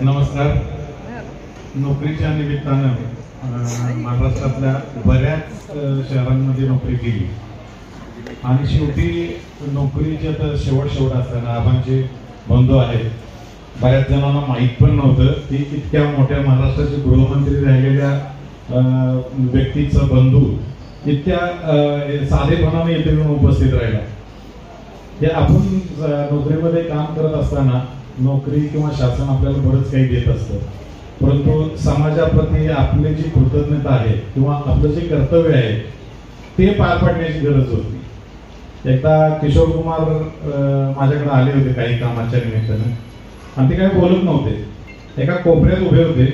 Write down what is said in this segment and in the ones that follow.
नमस्कार. नोकरीच्या निमित्तानं महाराष्ट्रातल्या बऱ्याच शहरांमध्ये नोकरी केली आणि शेवटी नोकरीची आता शेवट असताना आबांचे बंधू आहेत. बऱ्याच जणांना माहीत पण नव्हतं की इतक्या मोठ्या महाराष्ट्राचे गृहमंत्री राहिलेल्या व्यक्तीचं बंधू इतक्या साधेपणाने इथे उपस्थित राहिला. हे आपण नोकरीमध्ये काम करत असताना नोकरी किंवा शासन आपल्याला बरंच काही देत असतं, परंतु समाजाप्रती आपली जी कृतज्ञता आहे किंवा आपलं जे कर्तव्य आहे ते पार पाडण्याची गरज होती. एकदा किशोर कुमार माझ्याकडे आले होते काही कामाच्या निमित्तानं आणि ते काही बोलत नव्हते. एका कोपऱ्यात उभे होते.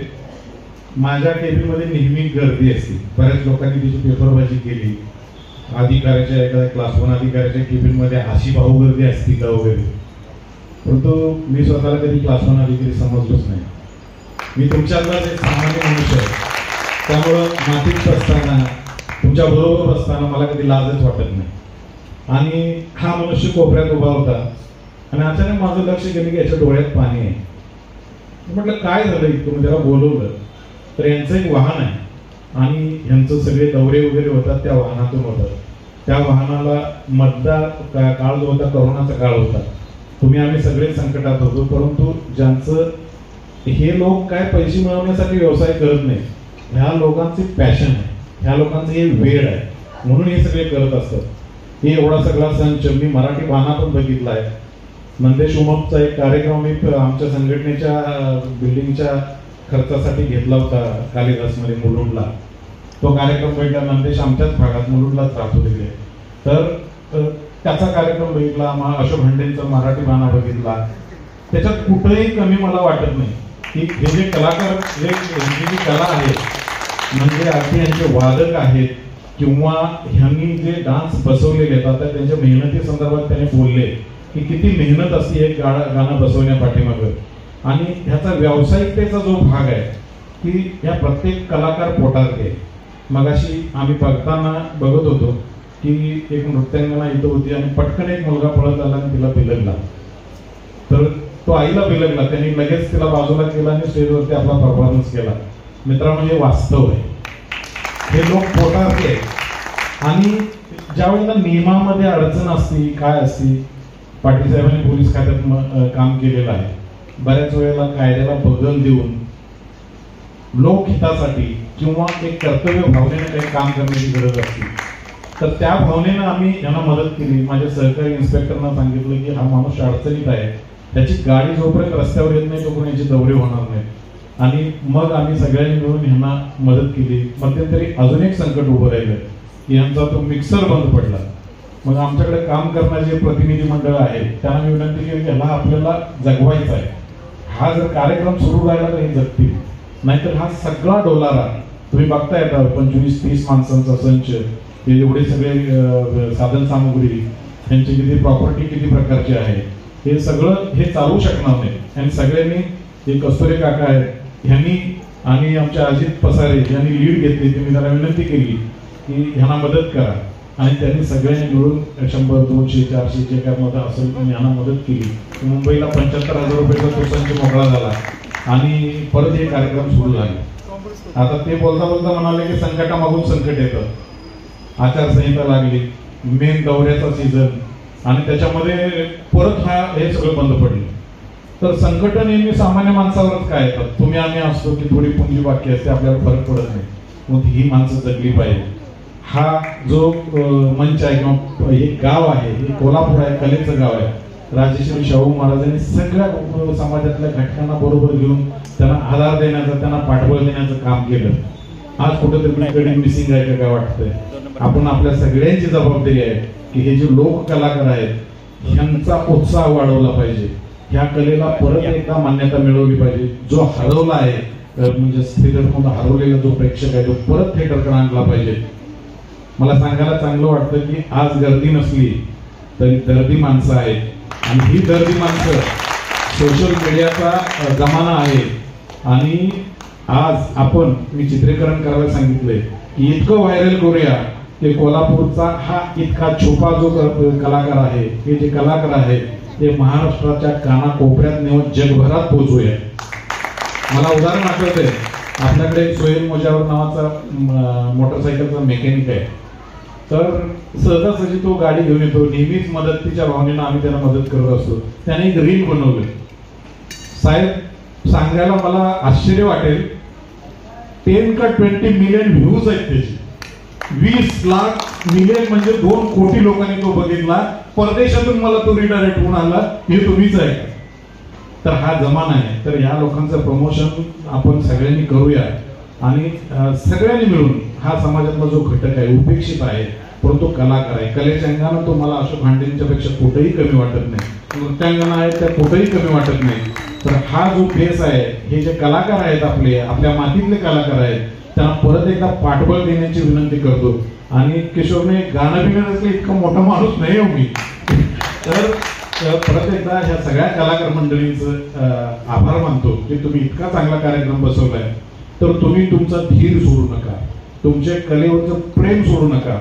माझ्या केबिनमध्ये नेहमी गर्दी असते. बऱ्याच लोकांनी तिची पेपरबाजी केली. अधिकाऱ्याच्या एखाद्या क्लास 1 अधिकाऱ्याच्या केबिनमध्ये अशी भाऊ गर्दी असती का वगैरे, परंतु मी स्वतःला कधी क्लास 1 अधिकारी समजलोच नाही. मी तुमच्यातलाच एक सामान्य मनुष्य आहे. त्यामुळं मातीत बसताना तुमच्या बरोबर बसताना मला कधी लाजच वाटत नाही. आणि हा मनुष्य कोपऱ्यात उभा होता आणि अचानक माझं लक्ष गेलं की याच्या डोळ्यात पाणी आहे. म्हटलं काय झालं इतकं. मी त्याला बोलवलं तर यांचं एक वाहन आहे आणि यांचं सगळे दौरे वगैरे होतात त्या वाहनातून होतात. त्या वाहनाला मतदार काळ जो होता कोरोनाचा काळ होता. तुम्ही आम्ही सगळे संकटात होतो, परंतु ज्यांचं हे लोक काय पैसे मिळवण्यासाठी व्यवसाय करत नाही, ह्या लोकांची पॅशन आहे, ह्या लोकांचं हे वेळ आहे, म्हणून हे सगळे करत असतात. हे एवढा सगळा संच मी मराठी बाणा पण बघितला आहे. नंदेश उमपचा एक कार्यक्रम मी आमच्या संघटनेच्या बिल्डिंगच्या खर्चासाठी घेतला होता कालिदासमध्ये मुलुंडला. तो कार्यक्रम बघितला. नंदेश आमच्याच भागात मुलुंडलाच राहतो तिथे. तर त्याचा कार्यक्रम बघितला. अशोक हंडेंचा मराठी बाणा बघितला. त्याच्यात कुठेही कमी मला वाटत नाही की हे जे कलाकार यांची जी कला आहे म्हणजे अगदी यांचे वादक आहेत किंवा ह्यांनी जे डान्स बसवलेले आहेत. आता त्यांच्या मेहनती संदर्भात त्याने बोलले की किती मेहनत असते एक गाणं बसवण्या पाठीमागं. आणि ह्याचा व्यावसायिकतेचा जो भाग आहे की ह्या प्रत्येक कलाकार पोटारते. मगाशी आम्ही बघताना बघत होतो की एक नृत्यांगना इथं होती आणि पटकन एक मुलगा पळत आला आणि तिला बिलगला. तर तो आईला बिलगला. त्यांनी लगेच तिला बाजूला केला आणि स्टेजवरती आपला परफॉर्मन्स केला. मित्रांनो, हे वास्तव आहे. हे लोक पोटारते. आणि ज्या वेळेला नियमामध्ये अडचण असते काय असते, पाटील साहेबांनी पोलीस खात्यात काम केलेलं आहे. बऱ्याच वेळेला कायद्याला बगल देऊन लोकहितासाठी किंवा एक कर्तव्य भावनेने काही काम करण्याची गरज असते. तर त्या भावनेनं आम्ही यांना मदत केली. माझ्या सहकारी इन्स्पेक्टरना सांगितलं की हा माणूस अडचणीत आहे, त्याची गाडी जोपर्यंत रस्त्यावर येत नाही तोपर्यंत याचे दौरे होणार नाहीत. आणि मग आम्ही सगळ्यांनी मिळून यांना मदत केली. मध्यंतरी अजून एक संकट उभं राहिलं की यांचा तो मिक्सर बंद पडला. मग आमच्याकडे काम करणारे प्रतिनिधी मंडळ आहे त्यांना मी विनंती केली की ह्याला आपल्याला जगवायचा आहे. हा जर कार्यक्रम सुरू राहिला तर हे जगतील, नाहीतर हा सगळा डोलारा तुम्ही बघताय आता 25-30 माणसांचा संच, हे एवढे सगळे साधन सामुग्री, यांची किती प्रॉपर्टी किती प्रकारची आहे, हे सगळं हे चालू शकणार नाही. आणि सगळ्यांनी हे कस्तुरे काका आहेत ह्यांनी आणि आमच्या अजित पसारे यांनी लीड घेतली. मी त्यांना विनंती केली की ह्यांना मदत करा आणि त्यांनी सगळ्यांनी मिळून 100, 200, 400 जे काय मदत असेल त्यांनी यांना मदत केली. मुंबईला 75,000 रुपयाचा तो संच मोकळा झाला आणि परत हे कार्यक्रम सुरू झाले. आता ते बोलता बोलता म्हणाले की संकटामागून संकट येतं. आचारसंहिता लागली, मेन दौऱ्याचा सीझन आणि त्याच्यामध्ये परत हे सगळं बंद पडलं. तर संकट नेहमी सामान्य माणसावरच काय येतात. तुम्ही आम्ही असतो की थोडी पुंजी बाकी असते, आपल्याला फरक पडत नाही. मग ही माणसं जगली पाहिजे. हा जो मंच आहे किंवा हे गाव आहे हे कोल्हापूर आहे, कलेचं गाव आहे. राजश्री शाहू महाराजांनी सगळ्या समाजातल्या घटकांना बरोबर घेऊन त्यांना आधार देण्याचं, त्यांना पाठबळ देण्याचं काम केलं. आज कुठेतरी मिसिंग आहे का काय वाटतंय. आपण आपल्या सगळ्यांची जबाबदारी आहे की हे जे लोक कलाकार आहेत ह्यांचा उत्साह वाढवला पाहिजे. ह्या कलेला परत एकदा मान्यता मिळवली पाहिजे. जो हरवला आहे म्हणजे थिएटर हरवलेला जो प्रेक्षक आहे तो परत थिएटरकडे आणला पाहिजे. मला सांगायला चांगलं वाटतं की आज गर्दी नसली तरी दर्दी माणसं आहेत आणि ही दर्दी माणसं सोशल मीडियाचा जमाना आहे. आणि आज आपण मी चित्रीकरण करायला सांगितलंय की इतकं व्हायरल करूया की कोल्हापूरचा हा इतका छोपा जो कलाकार आहे, हे जे कलाकार आहे ते महाराष्ट्राच्या कानाकोपऱ्यात नेऊन जगभरात पोहोचूया. मला उदाहरण आठवते, आपल्याकडे सोहेल मोजावर नावाचा मोटरसायकलचा मेकॅनिक आहे. तर सहजासहजी तो गाडी घेऊन येतो, नेहमीच मदतीच्या भावनेनं आम्ही त्याला मदत करत असतो. त्याने एक रील बनवलं. साहेब सांगायला मला आश्चर्य वाटेल, 10 का 20 मिलियन व्ह्यूज आहेत त्याची. 20 लाख मिलियन म्हणजे 2 कोटी लोकांनी तो बघितला. परदेशातून मला तो रिडायरेक्ट होऊन आला, हे तुम्हीच आहे. तर हा जमाना आहे. तर या लोकांचं प्रमोशन आपण सगळ्यांनी करूया आणि सगळ्यांनी मिळून हा समाजातला जो घटक आहे, उपेक्षित आहे परंतु कलाकार आहे, कलेच्या अंगानं तो मला अशोक भांडेंच्या पेक्षा कुठेही कमी वाटत नाही. नृत्यांगना आहेत त्या कुठेही कमी वाटत नाही. तर हा जो फेस आहे, हे जे कलाकार आहेत आपल्या मातीतले कलाकार आहेत, त्यांना परत एकदा पाठबळ देण्याची विनंती करतो. आणि किशोरने गाणं बिघडलं इतका मोठा माणूस नाही हो मी. तर परत एकदा ह्या सगळ्या कलाकार मंडळींचं आभार मानतो की तुम्ही इतका चांगला कार्यक्रम बसवलाय. तर तुम्ही तुमचा धीर सोडू नका, तुमच्या कलेवरचं प्रेम सोडू नका.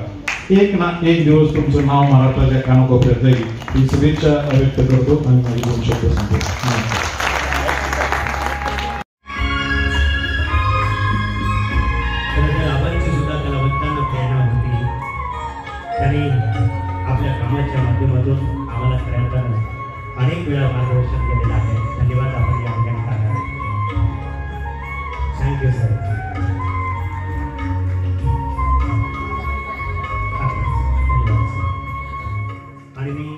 एक ना एक दिवस तुमचं नाव महाराष्ट्राच्या कानाकोपऱ्यात जाईल ही शुभेच्छा व्यक्त करतो आणि माझी 2 शब्द सांगतो. त्यांनी आपल्या कामाच्या माध्यमातून आम्हाला खऱ्या अनेक वेळा मार्गदर्शन केलेलं आहे. धन्यवाद आपण या ठिकाणी करणार. Thank you sir. आणि मी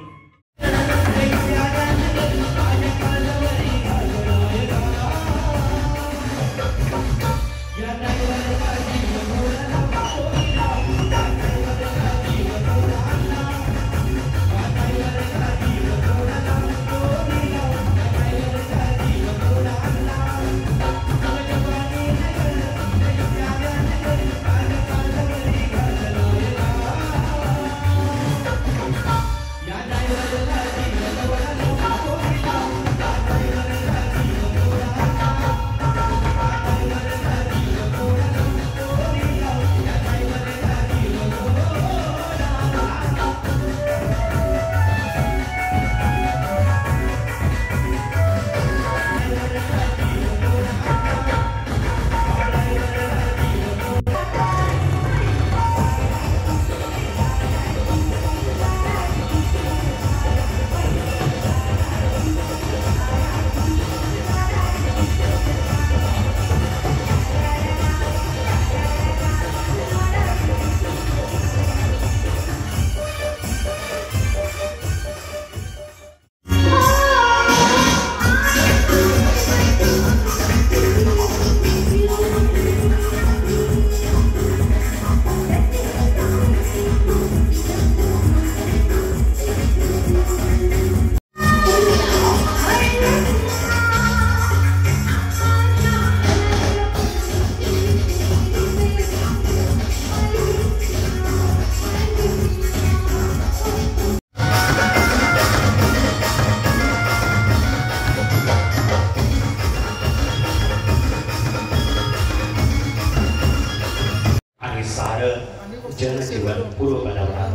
जनजीवन पूर्वपदावर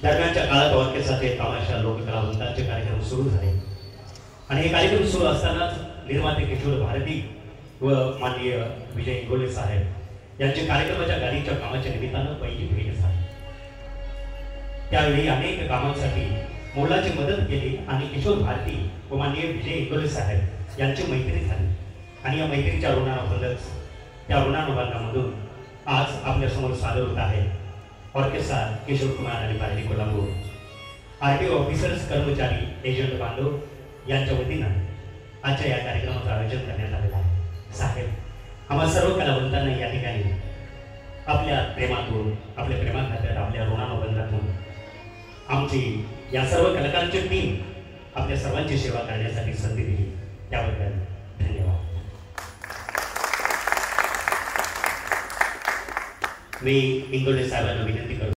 दरम्यानच्या काळात ऑर्केस्ट्राचे तमाशा लोककलावंतांचे कार्यक्रम सुरू झाले आणि हे कार्यक्रम सुरू असतानाच निर्माते किशोर भारती व माननीय विजय इंगोले साहेब यांच्या कार्यक्रमाच्या गाडीच्या कामाच्या निमित्तानं पहिली भेट झाली. त्यावेळी अनेक कामांसाठी मोलाची मदत केली आणि किशोर भारती व माननीय विजय इंगोले साहेब यांची मैत्री झाली आणि या मैत्रीच्या ऋणानुबंधच त्या ऋणानुबंधामधून आज आपल्या समोर सादर होत आहे ऑर्केस्ट्रा किशोर कुमार आणि पार्टी कोल्हापूर. RTO ऑफिसर्स, कर्मचारी, एजंट बांधव यांच्या वतीनं आजच्या या कार्यक्रमाचं आयोजन करण्यात आलेलं आहे. साहेब, आम्हा सर्व कलावंतांना या ठिकाणी आपल्या प्रेमातून, आपल्या प्रेमाखातर, आपल्या ऋणानुबंधातून आमची या सर्व कलाकारांची टीम आपल्या सर्वांची सेवा करण्यासाठी संधी दिली त्याबद्दल धन्यवाद. मी इंगोले साहेबांना विनंती करतो.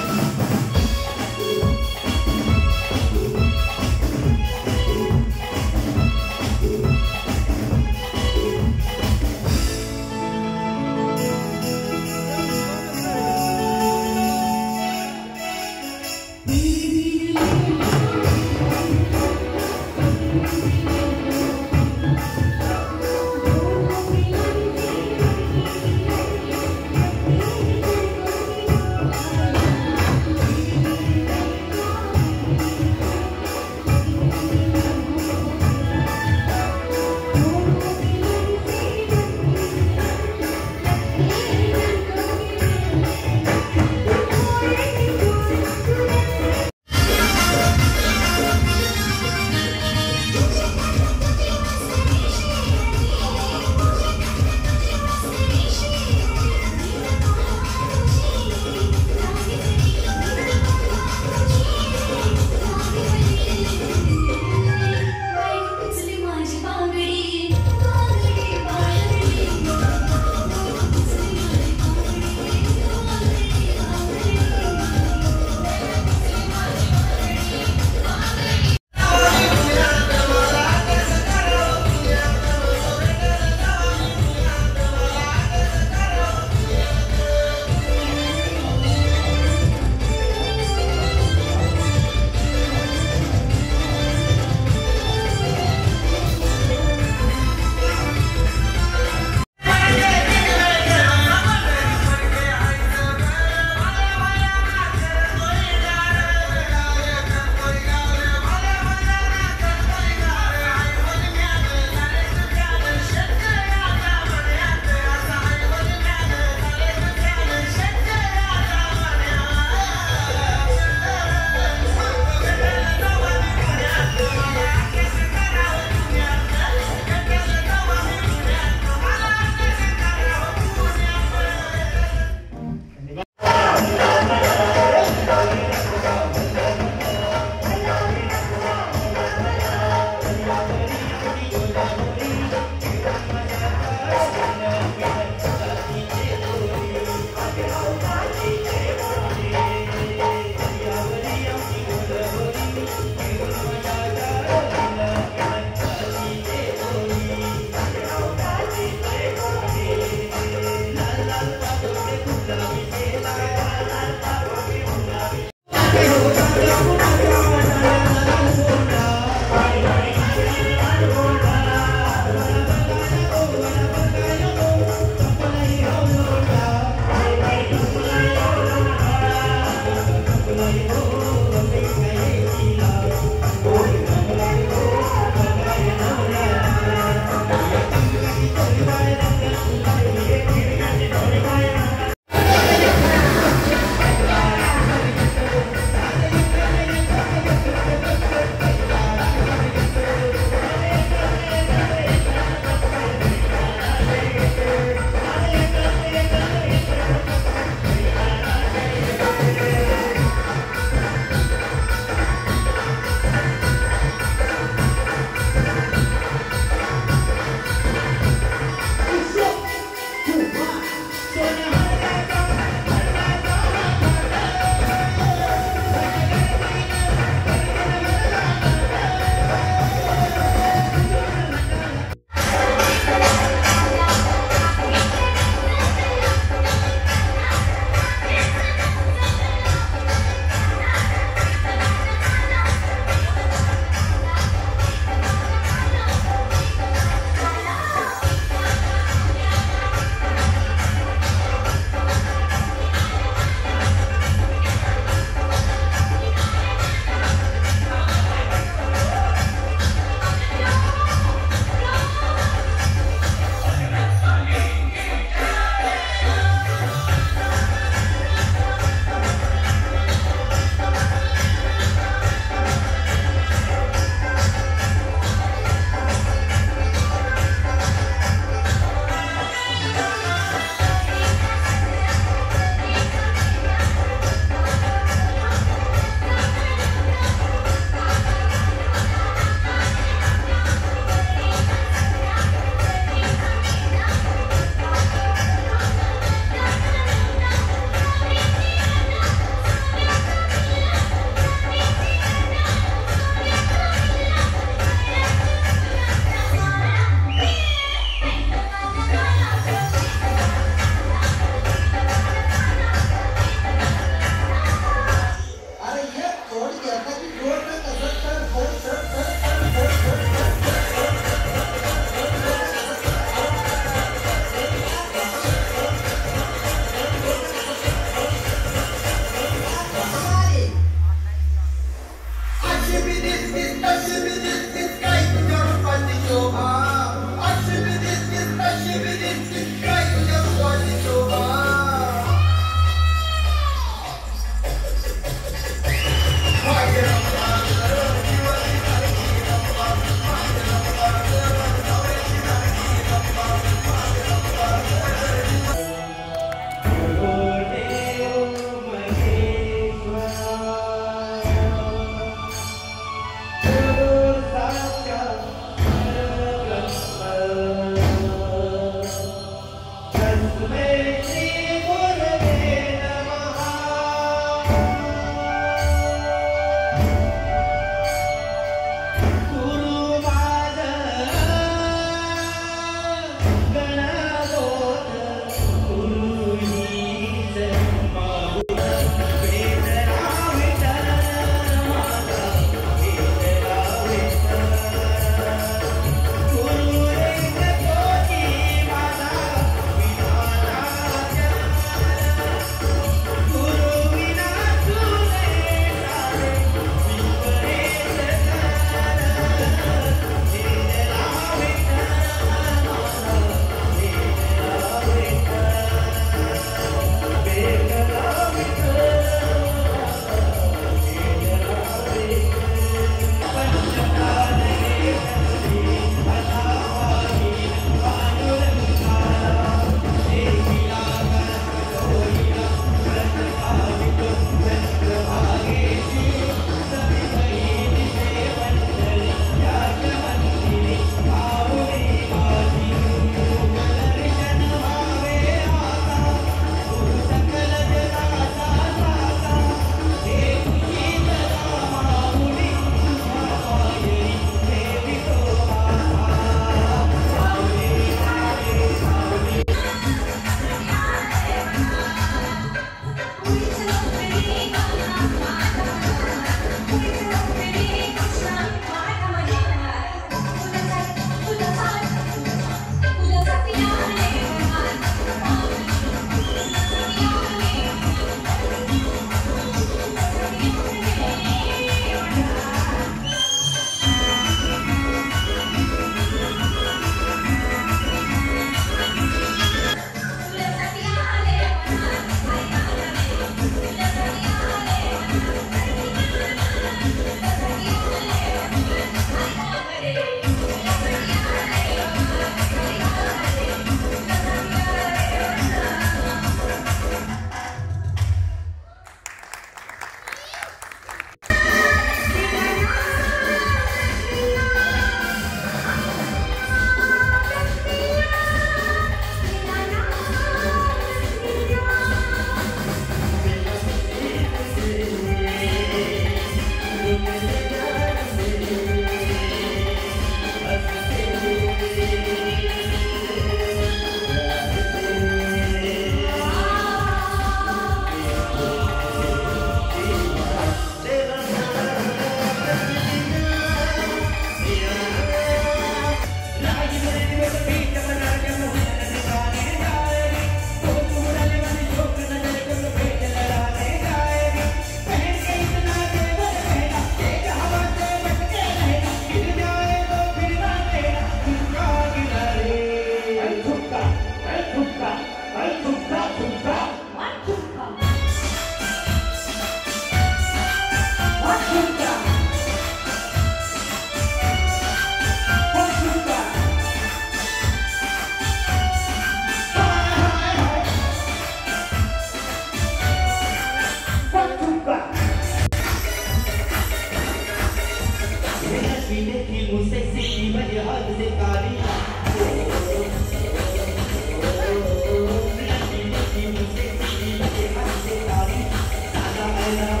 I